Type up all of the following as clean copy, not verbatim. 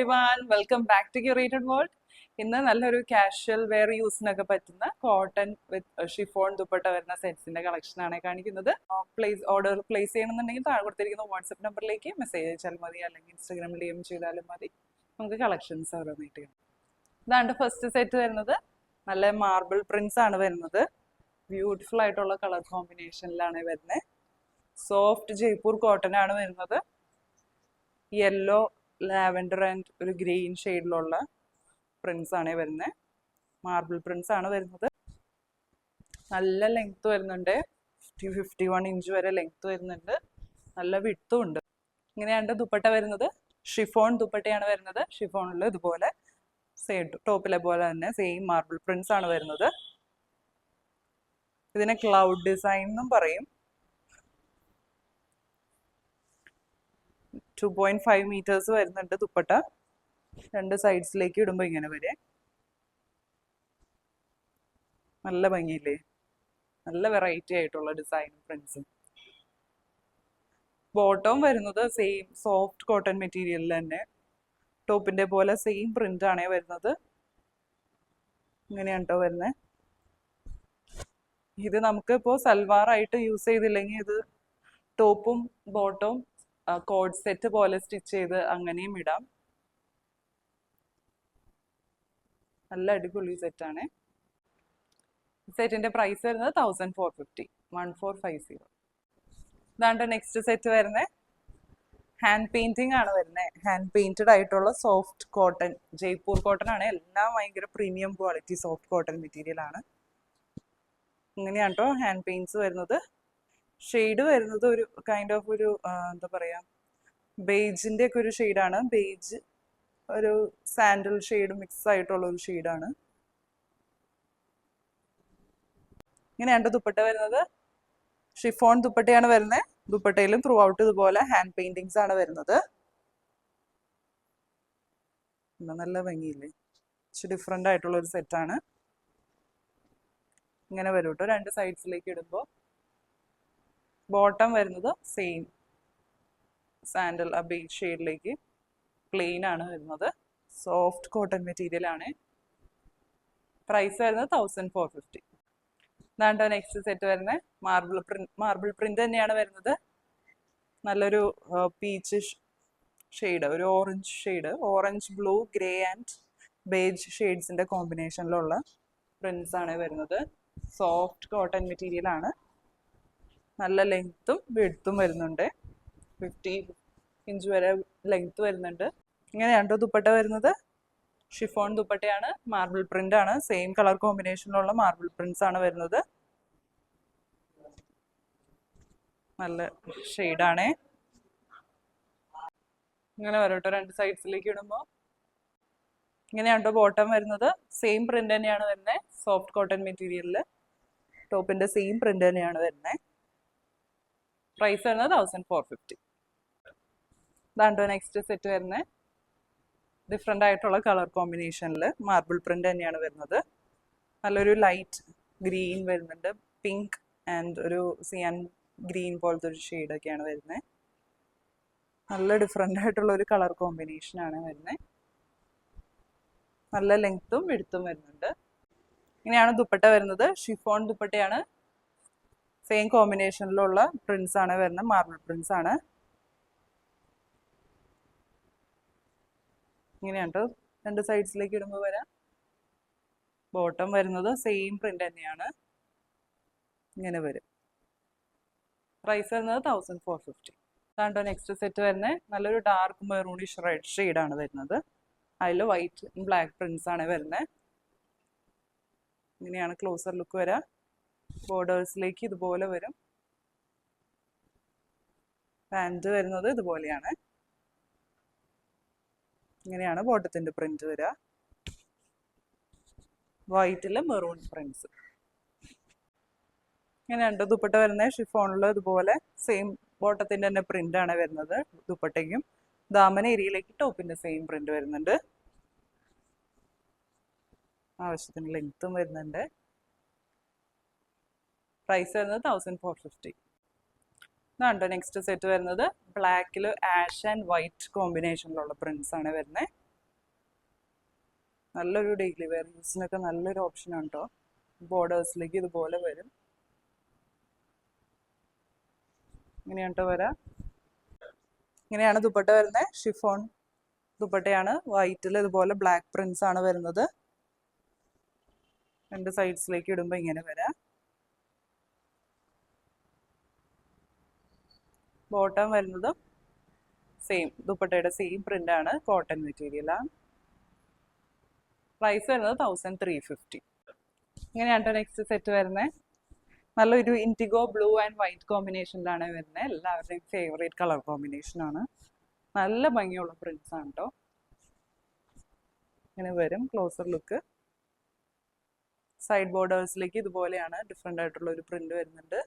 everyone, welcome back to Curated World. ഇന്ന് നല്ലൊരു casual wear യൂസിനൊക്കെ പറ്റുന്ന കോട്ടൺ വിത്ത് ഷിഫോൺ ദുപ്പട്ട വരുന്ന സെറ്റ്സിന്റെ കളക്ഷൻ ആണ് കാണിക്കുന്നത്. ഓർഡർ പ്ലേസ് ചെയ്യണമെന്നുണ്ടെങ്കിൽ താഴെ കൊടുത്തിരിക്കുന്ന വാട്സ്ആപ്പ് നമ്പറിലേക്ക് മെസ്സേജ് അയച്ചാൽ മതി, അല്ലെങ്കിൽ ഇൻസ്റ്റാഗ്രാമിൽ DM ചെയ്താലും മതി. നമുക്ക് കളക്ഷൻസ് ഓരോന്നായിട്ട് കാണാം. ഇതാണ് ഫസ്റ്റ് സെറ്റ് വരുന്നത്. നല്ല മാർബിൾ പ്രിന്റ്സ് ആണ് വരുന്നത്. ബ്യൂട്ടിഫുൾ ആയിട്ടുള്ള കളർ കോമ്പിനേഷനിലാണ് വരുന്നത്. സോഫ്റ്റ് ജയ്പൂർ കോട്ടൺ ആണ് വരുന്നത്. യെല്ലോ, ലാവൻഡർ ആൻഡ് ഒരു ഗ്രീൻ ഷെയ്ഡിലുള്ള പ്രിന്റ്സ് ആണ് വരുന്നത്. മാർബിൾ പ്രിന്റ്സ് ആണ് വരുന്നത്. നല്ല ലെങ്ത് വരുന്നുണ്ട്. 51 ഇഞ്ച് വരെ ലെങ്ത് വരുന്നുണ്ട്. നല്ല വിട്ടും ഉണ്ട്. ഇങ്ങനെയാണ് ദുപ്പട്ട വരുന്നത്. ഷിഫോൺ ദുപ്പട്ടയാണ് വരുന്നത്. ഷിഫോണിൽ ഇതുപോലെ ടോപ്പിലെ പോലെ തന്നെ സെയിം മാർബിൾ പ്രിന്റ്സ് ആണ് വരുന്നത്. ഇതിനെ ക്ലൗഡ് ഡിസൈൻ എന്നും പറയും. 2.5 മീറ്റേഴ്സ് വരുന്നുണ്ട് ദുപ്പട്ട. രണ്ട് സൈഡ്സിലേക്ക് ഇടുമ്പോൾ ഇങ്ങനെ വരെ നല്ല ഭംഗിയില്ലേ, നല്ല വെറൈറ്റി ആയിട്ടുള്ള ഡിസൈനും പ്രിന്റ്സും. ബോട്ടം വരുന്നത് സെയിം സോഫ്റ്റ് കോട്ടൺ മെറ്റീരിയലിൽ തന്നെ ടോപ്പിന്റെ പോലെ സെയിം പ്രിന്റ് ആണ് വരുന്നത്. ഇങ്ങനെയാണ് കേട്ടോ വരുന്നത്. ഇത് നമുക്ക് ഇപ്പോൾ സൽവാർ ആയിട്ട് യൂസ് ചെയ്തില്ലെങ്കിൽ ഇത് ടോപ്പും ബോട്ടവും കോഡ് സെറ്റ് പോലെ സ്റ്റിച്ച് ചെയ്ത് അങ്ങനെയും ഇടാം. നല്ല അടിപൊളി സെറ്റാണ്. സെറ്റിന്റെ പ്രൈസ് വരുന്നത് 1450, 1450. ഇതാണ് നെക്സ്റ്റ് സെറ്റ് വരുന്നത്. ഹാൻഡ് പെയിന്റിംഗ് ആണ് വരുന്നത്. ഹാൻഡ് പെയിന്റഡ് ആയിട്ടുള്ള സോഫ്റ്റ് കോട്ടൺ, ജയ്പൂർ കോട്ടൺ ആണ്. എല്ലാം ഭയങ്കര premium quality soft cotton material ആണ്. ഇങ്ങനെയാണ് കേട്ടോ ഹാൻഡ് പെയിന്റ്സ് വരുന്നത്. ഷെയ്ഡ് വരുന്നത് ഒരു കൈൻഡ് ഓഫ് ഒരു എന്താ പറയാ, ബേജിന്റെ ഒക്കെ ഒരു ഷെയ്ഡാണ്. ബേജ് ഒരു സാൻഡൽ ഷെയ്ഡ് മിക്സ് ആയിട്ടുള്ള ഒരു ഷെയ്ഡാണ്. ഇങ്ങനെയാണ് ദുപ്പട്ട വരുന്നത്. ഷിഫോൺ ദുപ്പട്ടയാണ് വരുന്നത്. ദുപ്പട്ടയിലും ത്രൂ ഔട്ട് ഇതുപോലെ ഹാൻഡ് പെയിന്റിങ്സ് ആണ് വരുന്നത്. നല്ല ഭംഗിയില്ലേ, ഡിഫറെന്റ് ആയിട്ടുള്ള ഒരു സെറ്റാണ്. ഇങ്ങനെ വരും കേട്ടോ രണ്ട് സൈഡ്സിലേക്ക് ഇടുമ്പോൾ. ബോട്ടം വരുന്നത് സെയിം സാൻഡൽ ആ ബേജ് ഷെയ്ഡിലേക്ക് പ്ലെയിൻ ആണ് വരുന്നത്. സോഫ്റ്റ് കോട്ടൺ മെറ്റീരിയൽ ആണ്. പ്രൈസ് വരുന്നത് 1450. ഇതാണ്ടോ നെക്സ്റ്റ് സെറ്റ് വരുന്നത്. മാർബിൾ പ്രിന്റ് തന്നെയാണ് വരുന്നത്. നല്ലൊരു പീച്ച് ഷെയ്ഡ്, ഒരു orange shade, orange, blue, grey and beige ഷെയ്ഡ്സിന്റെ കോമ്പിനേഷനിലുള്ള പ്രിന്റ്സ് ആണ് വരുന്നത്. സോഫ്റ്റ് കോട്ടൺ മെറ്റീരിയൽ ആണ്. നല്ല ലെങ്ത്തും വിഡ്ത്തും വരുന്നുണ്ട്. 50 ഇഞ്ച് വരെ ലെങ്ത് വരുന്നുണ്ട്. ഇങ്ങനെയാണ് ദുപ്പട്ട വരുന്നത്. ഷിഫോൺ ദുപ്പട്ടയാണ്. മാർബിൾ പ്രിന്റ് ആണ്. സെയിം കളർ കോമ്പിനേഷനിലുള്ള മാർബിൾ പ്രിന്റ്സ് ആണ് വരുന്നത്. നല്ല ഷെയ്ഡാണ്. ഇങ്ങനെ വരട്ടോ രണ്ട് സൈഡ്സിലേക്ക് ഇടുമ്പോൾ. ഇങ്ങനെയാണ് ബോട്ടം വരുന്നത്. സെയിം പ്രിന്റ് തന്നെയാണ് വരുന്നത്. സോഫ്റ്റ് കോട്ടൺ മെറ്റീരിയലില് ടോപ്പിന്റെ സെയിം പ്രിന്റ് തന്നെയാണ് വരുന്നത്. പ്രൈസ് വരുന്നത് 1450. ഇതാണ്ടോ നെക്സ്റ്റ് സെറ്റ് വരുന്നത്. ഡിഫറെൻ്റ് ആയിട്ടുള്ള കളർ കോമ്പിനേഷനിൽ മാർബിൾ പ്രിന്റ് തന്നെയാണ് വരുന്നത്. നല്ലൊരു ലൈറ്റ് ഗ്രീൻ വരുന്നുണ്ട്, പിങ്ക് ആൻഡ് ഒരു സിയാൻ ഗ്രീൻ പോലത്തെ ഒരു ഷെയ്ഡൊക്കെയാണ് വരുന്നത്. നല്ല ഡിഫറെൻ്റ് ആയിട്ടുള്ള ഒരു കളർ കോമ്പിനേഷനാണ് വരുന്നത്. നല്ല ലെങ്ത്തും വിഡ്ത്തും വരുന്നുണ്ട്. ഇങ്ങനെയാണ് ദുപ്പട്ട വരുന്നത്. ഷിഫോൺ ദുപ്പട്ടയാണ്. സെയിം കോമ്പിനേഷനിലുള്ള പ്രിന്റ്സ് ആണ് വരുന്നത്. മാർബിൾ പ്രിന്റ്സ് ആണ്. ഇങ്ങനെയാണ് രണ്ട് സൈഡ്സിലേക്ക് ഇടുമ്പോൾ വരാം. ബോട്ടം വരുന്നത് സെയിം പ്രിന്റ് തന്നെയാണ്. ഇങ്ങനെ വരും. പ്രൈസ് വരുന്നത് 1450. അതാണ്ടോ നെക്സ്റ്റ് സെറ്റ് വരുന്നത്. നല്ലൊരു ഡാർക്ക് മെറൂണിഷ് റെഡ് ഷെയ്ഡാണ് വരുന്നത്. അതിൽ വൈറ്റ് ബ്ലാക്ക് പ്രിന്റ്സ് ആണ് വരുന്നത്. ഇങ്ങനെയാണ് ക്ലോസർ ലുക്ക് വരാം. ബോർഡേഴ്സിലേക്ക് ഇതുപോലെ വരും. പാൻറ് വരുന്നത് ഇതുപോലെയാണ്. ഇങ്ങനെയാണ് ബോട്ടത്തിന്റെ പ്രിന്റ് വരിക. വൈറ്റില് മെറൂൺ പ്രിന്റ്സ്. ഇങ്ങനെയുണ്ട് ദുപ്പട്ട വരുന്നത്. ഷിഫോണിൽ ഇതുപോലെ സെയിം ബോട്ടത്തിന്റെ തന്നെ പ്രിന്റ് ആണ് വരുന്നത്. ദുപ്പട്ടയ്ക്കും ദാമന ഏരിയയിലേക്ക് ടോപ്പിന്റെ സെയിം പ്രിന്റ് വരുന്നുണ്ട്. ആവശ്യത്തിന് ലെങ്ത്തും വരുന്നുണ്ട്. പ്രൈസ് വരുന്നത് 1450. ഇതാണ് നെക്സ്റ്റ് സെറ്റ് വരുന്നത്. ബ്ലാക്കിൽ ആഷ് ആൻഡ് വൈറ്റ് കോമ്പിനേഷനിലുള്ള പ്രിന്റ്സ് ആണ് വരുന്നത്. നല്ലൊരു ഡെയിലി വെയർ യൂസിനൊക്കെ നല്ലൊരു ഓപ്ഷനാണ് കേട്ടോ. ബോർഡേഴ്സിലേക്ക് ഇതുപോലെ വരും. ഇങ്ങനെയാണ് കേട്ടോ വരാം. ഇങ്ങനെയാണ് ദുപ്പട്ട വരുന്നത്. ഷിഫോൺ ദുപ്പട്ടയാണ്. വൈറ്റിൽ ഇതുപോലെ ബ്ലാക്ക് പ്രിന്റ്സ് ആണ് വരുന്നത്. രണ്ട് സൈഡ്സിലേക്ക് ഇടുമ്പോൾ ഇങ്ങനെ വരാം. ബോട്ടം വരുന്നത് സെയിം ദുപ്പട്ടയുടെ സെയിം പ്രിന്റ് ആണ്. കോട്ടൺ മെറ്റീരിയലാണ്. പ്രൈസ് വരുന്നത് 1350. ഇങ്ങനെയാണ് നെക്സ്റ്റ് സെറ്റ് വരുന്നത്. നല്ലൊരു ഇൻഡിഗോ ബ്ലൂ ആൻഡ് വൈറ്റ് കോമ്പിനേഷനിലാണ് വരുന്നത്. എല്ലാവരുടെയും ഫേവറേറ്റ് കളർ കോമ്പിനേഷൻ ആണ്. നല്ല ഭംഗിയുള്ള പ്രിന്റ്സ് ആണ് കേട്ടോ. ഇങ്ങനെ വരും ക്ലോസർ ലുക്ക്. സൈഡ് ബോർഡേഴ്സിലേക്ക് ഇതുപോലെയാണ് ഡിഫറെൻ്റ് ആയിട്ടുള്ള ഒരു പ്രിന്റ് വരുന്നുണ്ട്.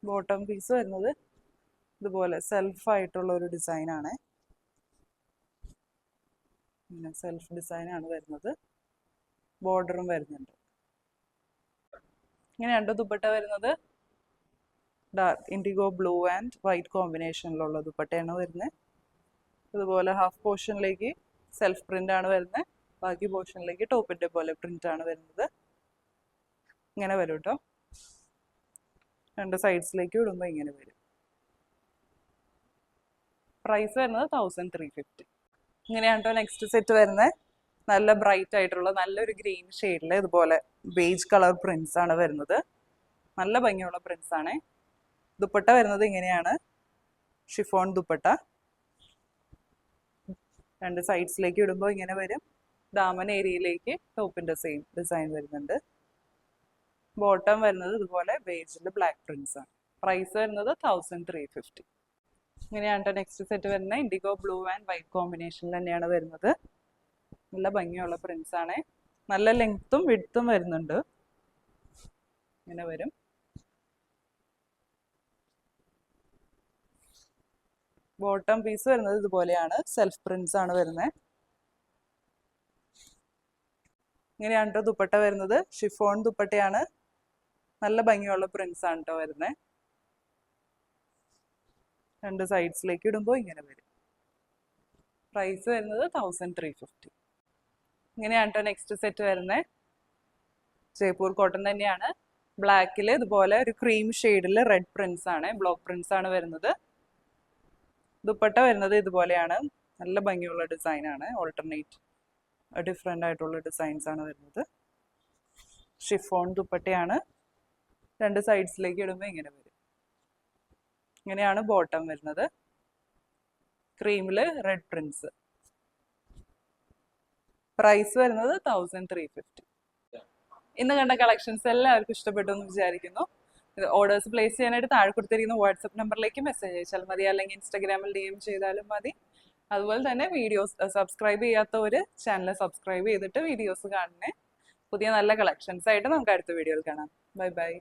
ബോട്ടം പീസ് വരുന്നത് ഇതുപോലെ സെൽഫ് ആയിട്ടുള്ള ഒരു ഡിസൈൻ ആണ്. സെൽഫ് ഡിസൈൻ ആണ് വരുന്നത്. ബോർഡറും വരുന്നുണ്ട്. ഇങ്ങനെയുണ്ട് ദുപ്പട്ട വരുന്നത്. Dark indigo blue and white കോമ്പിനേഷനിലുള്ള ദുപ്പട്ടയാണ് വരുന്നത്. ഇതുപോലെ ഹാഫ് പോർഷനിലേക്ക് സെൽഫ് പ്രിന്റ് ആണ് വരുന്നത്. ബാക്കി പോർഷനിലേക്ക് ടോപ്പിന്റെ പോലെ പ്രിന്റ് ആണ് വരുന്നത്. ഇങ്ങനെ വരും കേട്ടോ. രണ്ട് സൈഡ്സിലേക്ക് ഇടുമ്പോൾ ഇങ്ങനെ വരും. പ്രൈസ് വരുന്നത് 1350. ഇങ്ങനെയാണ് കേട്ടോ നെക്സ്റ്റ് സെറ്റ് വരുന്നത്. നല്ല ബ്രൈറ്റ് ആയിട്ടുള്ള നല്ലൊരു ഗ്രീൻ ഷെയ്ഡിൽ ഇതുപോലെ ബേജ് കളർ പ്രിന്റ്സ് ആണ് വരുന്നത്. നല്ല ഭംഗിയുള്ള പ്രിന്റ്സ് ആണ്. ദുപ്പട്ട വരുന്നത് ഇങ്ങനെയാണ്. ഷിഫോൺ ദുപ്പട്ട. രണ്ട് സൈഡ്സിലേക്ക് ഇടുമ്പോൾ ഇങ്ങനെ വരും. ദാമൻ ഏരിയയിലേക്ക് ടോപ്പിന്റെ സെയിം ഡിസൈൻ വരുന്നുണ്ട്. ബോട്ടം വരുന്നത് ഇതുപോലെ ബേജിൽ ബ്ലാക്ക് പ്രിന്റ്സ് ആണ്. പ്രൈസ് വരുന്നത് 1350. ഇങ്ങനെയാണ് നെക്സ്റ്റ് സെറ്റ് വരുന്നത്. ഇൻഡിഗോ ബ്ലൂ ആൻഡ് വൈറ്റ് കോമ്പിനേഷനിൽ തന്നെയാണ് വരുന്നത്. നല്ല ഭംഗിയുള്ള പ്രിന്റ്സ് ആണ്. നല്ല ലെങ്ത്തും വിഡ്ത്തും വരുന്നുണ്ട്. ഇങ്ങനെ വരും. ബോട്ടം പീസ് വരുന്നത് ഇതുപോലെയാണ്. സെൽഫ് പ്രിന്റ്സ് ആണ് വരുന്നത്. ഇങ്ങനെയാണ് കേട്ടോ ദുപ്പട്ട വരുന്നത്. ഷിഫോൺ ദുപ്പട്ടയാണ്. നല്ല ഭംഗിയുള്ള പ്രിന്റ്സ് ആണ് കേട്ടോ വരുന്നത്. രണ്ട് സൈഡ്സിലേക്ക് ഇടുമ്പോൾ ഇങ്ങനെ വരും. പ്രൈസ് വരുന്നത് 1350. ഇങ്ങനെയാണ് കേട്ടോ നെക്സ്റ്റ് സെറ്റ് വരുന്നത്. ജയ്പൂർ കോട്ടൺ തന്നെയാണ്. ബ്ലാക്കിൽ ഇതുപോലെ ഒരു ക്രീം ഷെയ്ഡിൽ റെഡ് പ്രിന്റ്സ് ആണ്. ബ്ലോക്ക് പ്രിന്റ്സ് ആണ് വരുന്നത്. ദുപ്പട്ട വരുന്നത് ഇതുപോലെയാണ്. നല്ല ഭംഗിയുള്ള ഡിസൈൻ ആണ്. ഓൾട്ടർനേറ്റ് ഡിഫറെൻ്റ് ആയിട്ടുള്ള ഡിസൈൻസ് ആണ് വരുന്നത്. ഷിഫോൺ ദുപ്പട്ടയാണ്. രണ്ട് സൈഡ്സിലേക്ക് ഇടുമ്പോൾ ഇങ്ങനെ വരും. ഇങ്ങനെയാണ് ബോട്ടം വരുന്നത്. ക്രീമിൽ റെഡ് പ്രിന്റ്സ്. പ്രൈസ് വരുന്നത് 1350. ഇന്ന് കണ്ട കളക്ഷൻസ് എല്ലാവർക്കും ഇഷ്ടപ്പെട്ടു എന്ന് വിചാരിക്കുന്നു. ഓർഡേഴ്സ് പ്ലേസ് ചെയ്യാനായിട്ട് താഴെ കൊടുത്തിരിക്കുന്ന വാട്സപ്പ് നമ്പറിലേക്ക് മെസ്സേജ് അയച്ചാൽ മതി. അല്ലെങ്കിൽ ഇൻസ്റ്റാഗ്രാമിൽ DM ചെയ്താലും മതി. അതുപോലെ തന്നെ വീഡിയോസ് സബ്സ്ക്രൈബ് ചെയ്യാത്തവർ ചാനൽ സബ്സ്ക്രൈബ് ചെയ്തിട്ട് വീഡിയോസ് കാണണേ. പുതിയ നല്ല കളക്ഷൻസ് ആയിട്ട് നമുക്ക് അടുത്ത വീഡിയോയിൽ കാണാം. Bye bye.